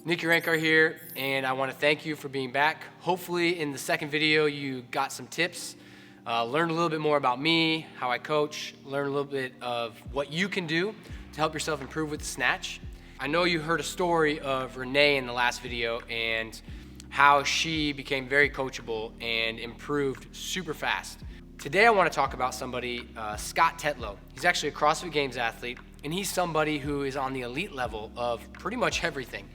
Nick Urankar here, and I want to thank you for being back. Hopefully in the second video you got some tips, learned a little bit more about me, how I coach, learned a little bit of what you can do to help yourself improve with the snatch. I know you heard a story of Renee in the last video and how she became very coachable and improved super fast. Today I want to talk about somebody, Scott Tetlow. He's actually a CrossFit Games athlete, and he's somebody who is on the elite level of pretty much everything.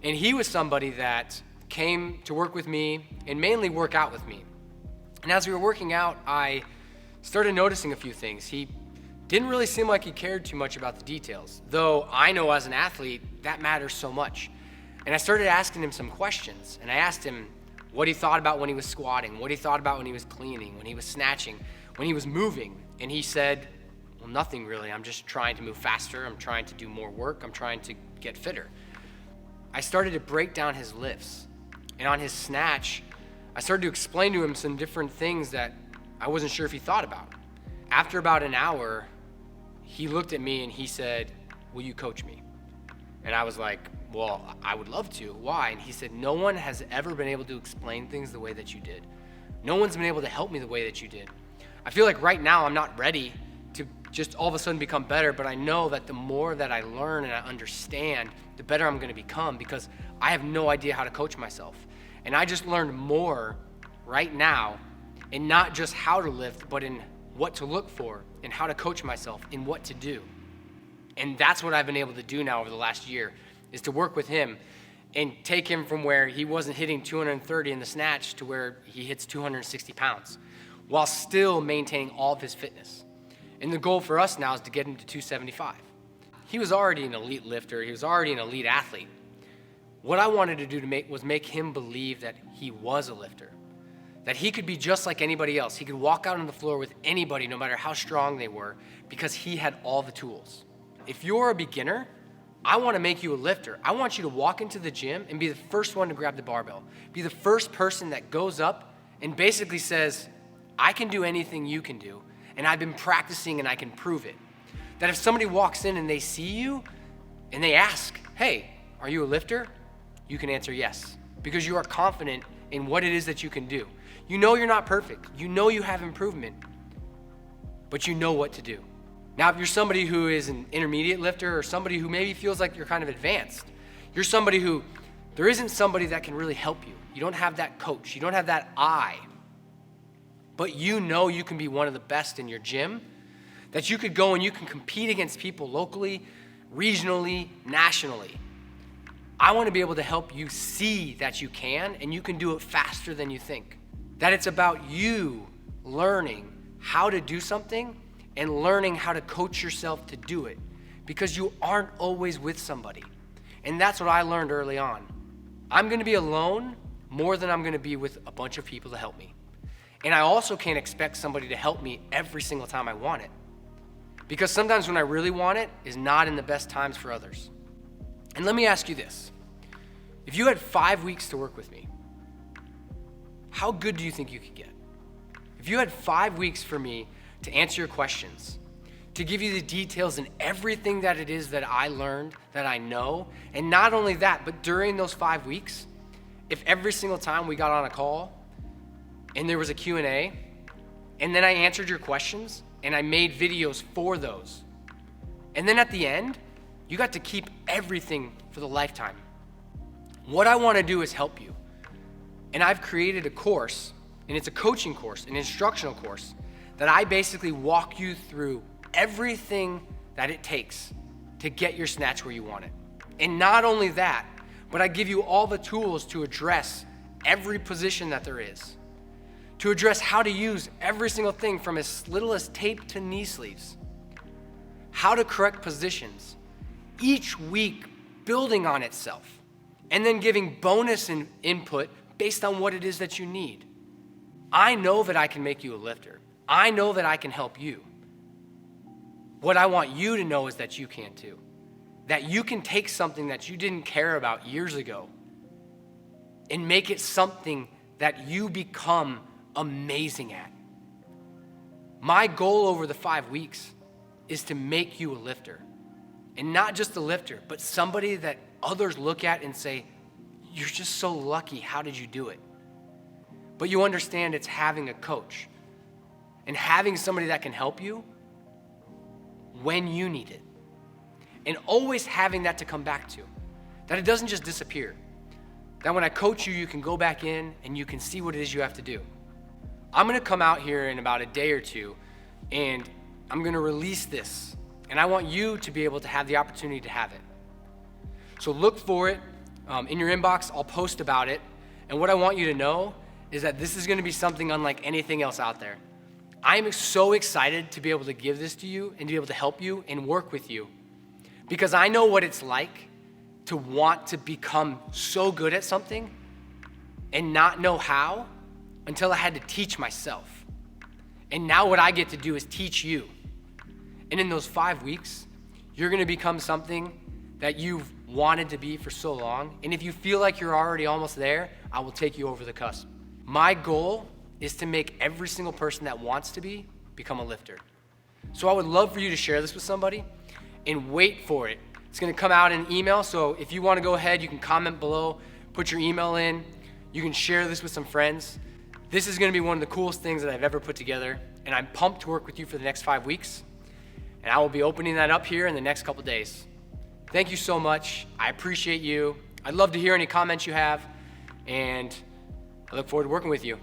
And he was somebody that came to work with me and mainly work out with me. And as we were working out, I started noticing a few things. He didn't really seem like he cared too much about the details, though I know as an athlete, that matters so much. And I started asking him some questions, and I asked him what he thought about when he was squatting, what he thought about when he was cleaning, when he was snatching, when he was moving. And he said, well, nothing really. I'm just trying to move faster. I'm trying to do more work. I'm trying to get fitter. I started to break down his lifts, and on his snatch, I started to explain to him some different things that I wasn't sure if he thought about. After about an hour, he looked at me and he said, will you coach me? And I was like, well, I would love to. Why? And he said, no one has ever been able to explain things the way that you did. No one's been able to help me the way that you did. I feel like right now I'm not ready to just all of a sudden become better, but I know that the more that I learn and I understand, the better I'm gonna become, because I have no idea how to coach myself. And I just learned more right now, in not just how to lift, but in what to look for and how to coach myself and what to do. And that's what I've been able to do now over the last year, is to work with him and take him from where he wasn't hitting 230 in the snatch to where he hits 260 pounds, while still maintaining all of his fitness. And the goal for us now is to get him to 275. He was already an elite lifter. He was already an elite athlete. What I wanted to do was make him believe that he was a lifter, that he could be just like anybody else. He could walk out on the floor with anybody, no matter how strong they were, because he had all the tools. If you're a beginner, I want to make you a lifter. I want you to walk into the gym and be the first one to grab the barbell. Be the first person that goes up and basically says, I can do anything you can do, and I've been practicing and I can prove it. That if somebody walks in and they see you and they ask, hey, are you a lifter? You can answer yes, because you are confident in what it is that you can do. You know you're not perfect. You know you have improvement, but you know what to do. Now, if you're somebody who is an intermediate lifter or somebody who maybe feels like you're kind of advanced, you're somebody who, there isn't somebody that can really help you. You don't have that coach. You don't have that eye. But you know you can be one of the best in your gym, that you could go and you can compete against people locally, regionally, nationally. I want to be able to help you see that you can, and you can do it faster than you think. That it's about you learning how to do something and learning how to coach yourself to do it, because you aren't always with somebody. And that's what I learned early on. I'm going to be alone more than I'm going to be with a bunch of people to help me. And I also can't expect somebody to help me every single time I want it, because sometimes when I really want it is not in the best times for others. And let me ask you this. If you had 5 weeks to work with me, how good do you think you could get? If you had 5 weeks for me to answer your questions, to give you the details and everything that it is that I learned, that I know, and not only that, but during those 5 weeks, if every single time we got on a call and there was a Q&A, and then I answered your questions, and I made videos for those, and then at the end, you got to keep everything for the lifetime. What I want to do is help you. And I've created a course, and it's a coaching course, an instructional course, that I basically walk you through everything that it takes to get your snatch where you want it. And not only that, but I give you all the tools to address every position that there is, to address how to use every single thing from as little as tape to knee sleeves, how to correct positions, each week building on itself, and then giving bonus and input based on what it is that you need. I know that I can make you a lifter. I know that I can help you. What I want you to know is that you can too. That you can take something that you didn't care about years ago and make it something that you become amazing at. My goal over the 5 weeks is to make you a lifter. And not just a lifter, but somebody that others look at and say, you're just so lucky, how did you do it? But you understand it's having a coach and having somebody that can help you when you need it. And always having that to come back to, that it doesn't just disappear. That when I coach you, you can go back in and you can see what it is you have to do. I'm gonna come out here in about a day or two and I'm gonna release this. And I want you to be able to have the opportunity to have it. So look for it in your inbox. I'll post about it. And what I want you to know is that this is gonna be something unlike anything else out there. I'm so excited to be able to give this to you and to be able to help you and work with you, because I know what it's like to want to become so good at something and not know how until I had to teach myself. And now what I get to do is teach you. And in those 5 weeks, you're gonna become something that you've wanted to be for so long. And if you feel like you're already almost there, I will take you over the cusp. My goal is to make every single person that wants to become a lifter. So I would love for you to share this with somebody and wait for it. It's gonna come out in an email, so if you wanna go ahead, you can comment below, put your email in, you can share this with some friends. This is gonna be one of the coolest things that I've ever put together, and I'm pumped to work with you for the next 5 weeks. And I will be opening that up here in the next couple days. Thank you so much. I appreciate you. I'd love to hear any comments you have, and I look forward to working with you.